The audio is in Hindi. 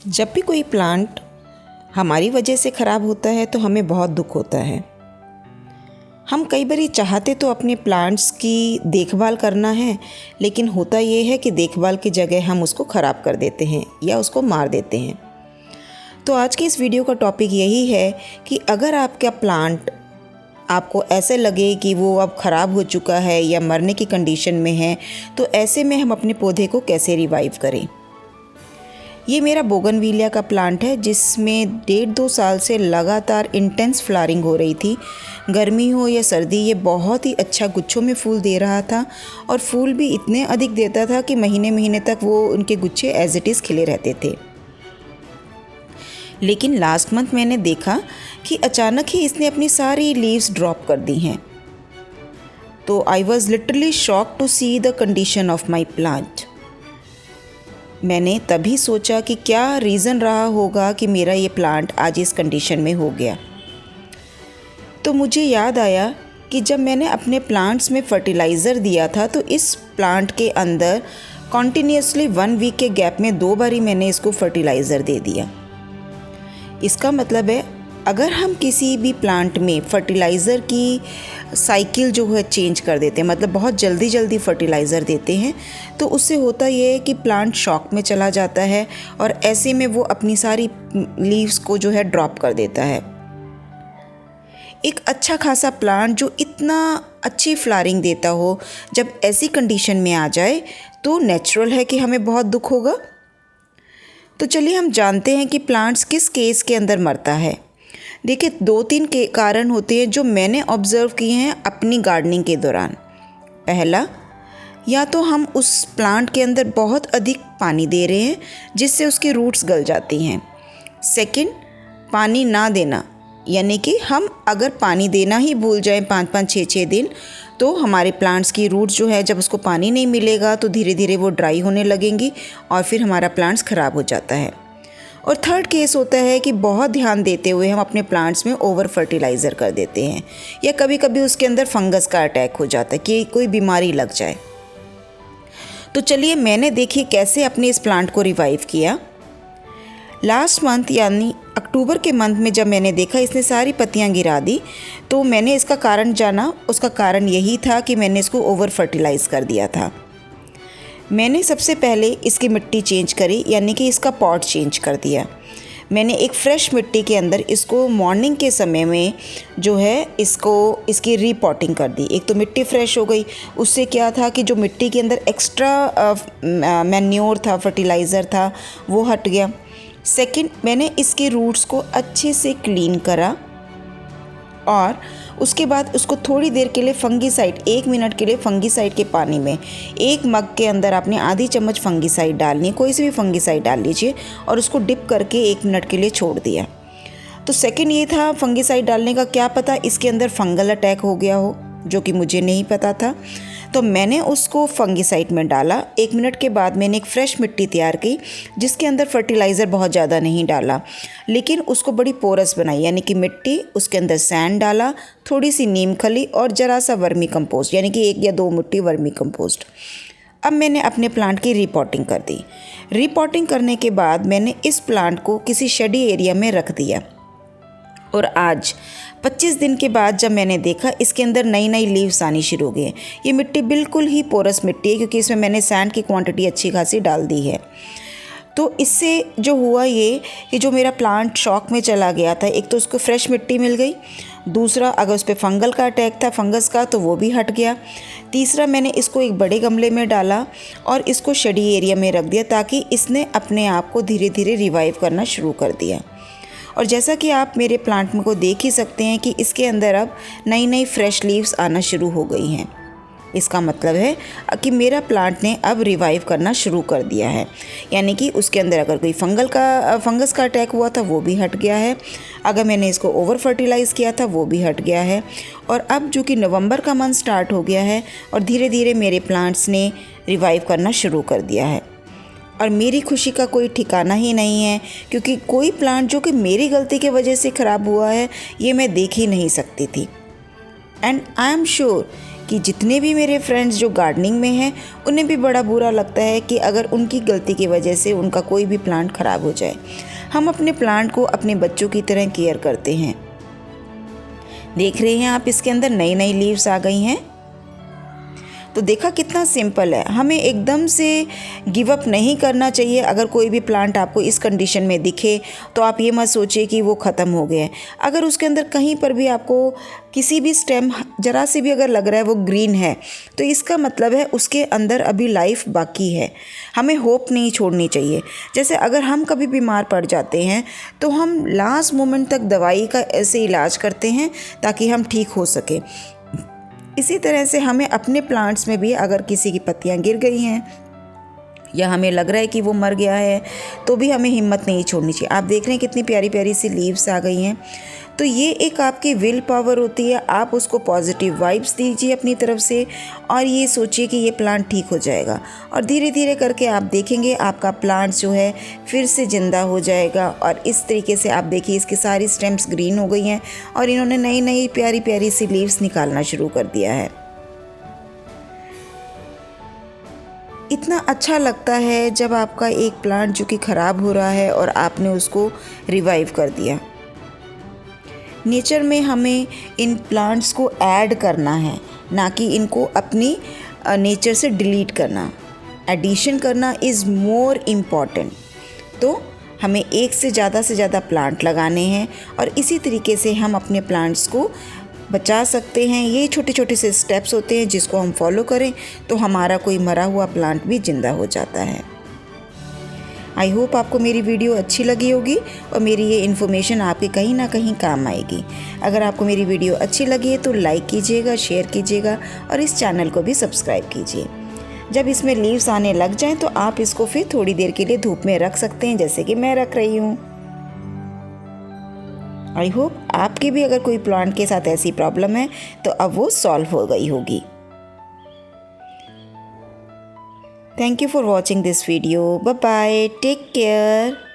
जब भी कोई प्लांट हमारी वजह से ख़राब होता है तो हमें बहुत दुख होता है। हम कई बार चाहते तो अपने प्लांट्स की देखभाल करना है, लेकिन होता ये है कि देखभाल की जगह हम उसको ख़राब कर देते हैं या उसको मार देते हैं। तो आज की इस वीडियो का टॉपिक यही है कि अगर आपका प्लांट आपको ऐसे लगे कि वो अब ख़राब हो चुका है या मरने की कंडीशन में है, तो ऐसे में हम अपने पौधे को कैसे रिवाइव करें। ये मेरा बोगनविलिया का प्लांट है जिसमें 1.5-2 साल से लगातार इंटेंस फ्लावरिंग हो रही थी। गर्मी हो या सर्दी, ये बहुत ही अच्छा गुच्छों में फूल दे रहा था और फूल भी इतने अधिक देता था कि महीने महीने तक वो उनके गुच्छे एज इट इज़ खिले रहते थे। लेकिन लास्ट मंथ मैंने देखा कि अचानक ही इसने अपनी सारी लीव्स ड्रॉप कर दी हैं। तो I was literally shocked to see the condition of my plant. मैंने तभी सोचा कि क्या रीज़न रहा होगा कि मेरा ये प्लांट आज इस कंडीशन में हो गया। तो मुझे याद आया कि जब मैंने अपने प्लांट्स में फर्टिलाइज़र दिया था तो इस प्लांट के अंदर कॉन्टीन्यूसली 1 वीक के गैप में 2 बार ही मैंने इसको फर्टिलाइज़र दे दिया। इसका मतलब है अगर हम किसी भी प्लांट में फर्टिलाइज़र की साइकिल जो है चेंज कर देते हैं, मतलब बहुत जल्दी फर्टिलाइज़र देते हैं, तो उससे होता ये है कि प्लांट शॉक में चला जाता है और ऐसे में वो अपनी सारी लीव्स को जो है ड्रॉप कर देता है। एक अच्छा खासा प्लांट जो इतना अच्छी फ्लावरिंग देता हो, जब ऐसी कंडीशन में आ जाए तो नेचुरल है कि हमें बहुत दुख होगा। तो चलिए हम जानते हैं कि प्लांट्स किस केस के अंदर मरता है। देखिए 2-3 के कारण होते हैं जो मैंने ऑब्ज़र्व किए हैं अपनी गार्डनिंग के दौरान। पहला, या तो हम उस प्लांट के अंदर बहुत अधिक पानी दे रहे हैं जिससे उसकी रूट्स गल जाती हैं। सेकंड, पानी ना देना, यानी कि हम अगर पानी देना ही भूल जाएं 5-5, 6-6 दिन, तो हमारे प्लांट्स की रूट्स जो है जब उसको पानी नहीं मिलेगा तो धीरे धीरे वो ड्राई होने लगेंगी और फिर हमारा प्लांट्स ख़राब हो जाता है। और थर्ड केस होता है कि बहुत ध्यान देते हुए हम अपने प्लांट्स में ओवर फर्टिलाइज़र कर देते हैं या कभी कभी उसके अंदर फंगस का अटैक हो जाता है कि कोई बीमारी लग जाए। तो चलिए मैंने देखिए कैसे अपने इस प्लांट को रिवाइव किया। लास्ट मंथ यानी अक्टूबर के मंथ में जब मैंने देखा इसने सारी पत्तियां गिरा दी, तो मैंने इसका कारण जाना। उसका कारण यही था कि मैंने इसको ओवर फर्टिलाइज़ कर दिया था। मैंने सबसे पहले इसकी मिट्टी चेंज करी, यानी कि इसका पॉट चेंज कर दिया। मैंने एक फ्रेश मिट्टी के अंदर इसको मॉर्निंग के समय में जो है इसकी रीपॉटिंग कर दी। एक तो मिट्टी फ्रेश हो गई, उससे क्या था कि जो मिट्टी के अंदर एक्स्ट्रा मैन्योर था, फर्टिलाइज़र था, वो हट गया। सेकंड, मैंने इसके रूट्स को अच्छे से क्लीन करा और उसके बाद उसको थोड़ी देर के लिए फंगीसाइड, 1 मिनट के लिए फंगीसाइड के पानी में, 1 मग के अंदर आपने आधी चम्मच फंगीसाइड डालनी, कोई सी भी फंगीसाइड डाल लीजिए और उसको डिप करके 1 मिनट के लिए छोड़ दिया। तो सेकंड ये था फंगीसाइड डालने का, क्या पता इसके अंदर फंगल अटैक हो गया हो, जो कि मुझे नहीं पता था। तो मैंने उसको फंगीसाइड में डाला। 1 मिनट के बाद मैंने एक फ्रेश मिट्टी तैयार की जिसके अंदर फर्टिलाइज़र बहुत ज़्यादा नहीं डाला, लेकिन उसको बड़ी पोरस बनाई, यानी कि मिट्टी, उसके अंदर सैंड डाला, थोड़ी सी नीम खली और ज़रा सा वर्मी कंपोस्ट, यानी कि 1 या 2 मुट्ठी वर्मी कंपोस्ट। अब मैंने अपने प्लांट की रीपॉटिंग कर दी। रीपॉटिंग करने के बाद मैंने इस प्लांट को किसी शेडी एरिया में रख दिया और आज 25 दिन के बाद जब मैंने देखा इसके अंदर नई लीव्स आनी शुरू हो गई। ये मिट्टी बिल्कुल ही पोरस मिट्टी है क्योंकि इसमें मैंने सैंड की क्वांटिटी अच्छी खासी डाल दी है। तो इससे जो हुआ ये कि जो मेरा प्लांट शॉक में चला गया था, एक तो उसको फ्रेश मिट्टी मिल गई, दूसरा अगर उस पर फंगल का अटैक था, फंगस का, तो वो भी हट गया। तीसरा, मैंने इसको एक बड़े गमले में डाला और इसको शेडी एरिया में रख दिया ताकि इसने अपने आप को धीरे धीरे रिवाइव करना शुरू कर दिया। और जैसा कि आप मेरे प्लांट में को देख ही सकते हैं कि इसके अंदर अब नई फ्रेश लीव्स आना शुरू हो गई हैं। इसका मतलब है कि मेरा प्लांट ने अब रिवाइव करना शुरू कर दिया है, यानी कि उसके अंदर अगर कोई फंगस का अटैक हुआ था वो भी हट गया है, अगर मैंने इसको ओवर फर्टिलाइज़ किया था वो भी हट गया है। और अब जो कि नवंबर का मंथ स्टार्ट हो गया है और धीरे धीरे मेरे प्लांट्स ने रिवाइव करना शुरू कर दिया है और मेरी खुशी का कोई ठिकाना ही नहीं है, क्योंकि कोई प्लांट जो कि मेरी गलती की वजह से ख़राब हुआ है ये मैं देख ही नहीं सकती थी। एंड आई एम श्योर कि जितने भी मेरे फ्रेंड्स जो गार्डनिंग में हैं उन्हें भी बड़ा बुरा लगता है कि अगर उनकी गलती की वजह से उनका कोई भी प्लांट ख़राब हो जाए। हम अपने प्लांट को अपने बच्चों की तरह केयर करते हैं। देख रहे हैं आप, इसके अंदर नई नई लीव्स आ गई हैं। तो देखा कितना सिंपल है। हमें एकदम से गिव अप नहीं करना चाहिए। अगर कोई भी प्लांट आपको इस कंडीशन में दिखे तो आप ये मत सोचिए कि वो ख़त्म हो गया है। अगर उसके अंदर कहीं पर भी आपको किसी भी स्टेम ज़रा से भी अगर लग रहा है वो ग्रीन है, तो इसका मतलब है उसके अंदर अभी लाइफ बाकी है। हमें होप नहीं छोड़नी चाहिए। जैसे अगर हम कभी बीमार पड़ जाते हैं तो हम लास्ट मोमेंट तक दवाई का ऐसे इलाज करते हैं ताकि हम ठीक हो सके। इसी तरह से हमें अपने प्लांट्स में भी अगर किसी की पत्तियां गिर गई हैं या हमें लग रहा है कि वो मर गया है तो भी हमें हिम्मत नहीं छोड़नी चाहिए। आप देख रहे हैं कितनी प्यारी प्यारी सी लीव्स आ गई हैं। तो ये एक आपकी विल पावर होती है। आप उसको पॉजिटिव वाइब्स दीजिए अपनी तरफ से और ये सोचिए कि ये प्लांट ठीक हो जाएगा, और धीरे धीरे करके आप देखेंगे आपका प्लांट जो है फिर से ज़िंदा हो जाएगा। और इस तरीके से आप देखिए इसकी सारी स्टेम्स ग्रीन हो गई हैं और इन्होंने नई नई प्यारी प्यारी सी लीव्स निकालना शुरू कर दिया है। इतना अच्छा लगता है जब आपका एक प्लांट जो कि ख़राब हो रहा है और आपने उसको रिवाइव कर दिया। नेचर में हमें इन प्लांट्स को ऐड करना है, ना कि इनको अपनी नेचर से डिलीट करना। एडिशन करना इज़ मोर इम्पॉर्टेंट। तो हमें एक से ज़्यादा प्लांट लगाने हैं और इसी तरीके से हम अपने प्लांट्स को बचा सकते हैं। ये छोटे छोटे से स्टेप्स होते हैं जिसको हम फॉलो करें तो हमारा कोई मरा हुआ प्लांट भी ज़िंदा हो जाता है। आई होप आपको मेरी वीडियो अच्छी लगी होगी और मेरी ये इन्फॉर्मेशन आपके कहीं ना कहीं काम आएगी। अगर आपको मेरी वीडियो अच्छी लगी है तो लाइक कीजिएगा, शेयर कीजिएगा और इस चैनल को भी सब्सक्राइब कीजिए। जब इसमें लीव्स आने लग जाएं तो आप इसको फिर थोड़ी देर के लिए धूप में रख सकते हैं, जैसे कि मैं रख रही हूँ। आई होप आपकी भी अगर कोई प्लांट के साथ ऐसी प्रॉब्लम है तो अब वो सॉल्व हो गई होगी। Thank you for watching this video. Bye bye. Take care.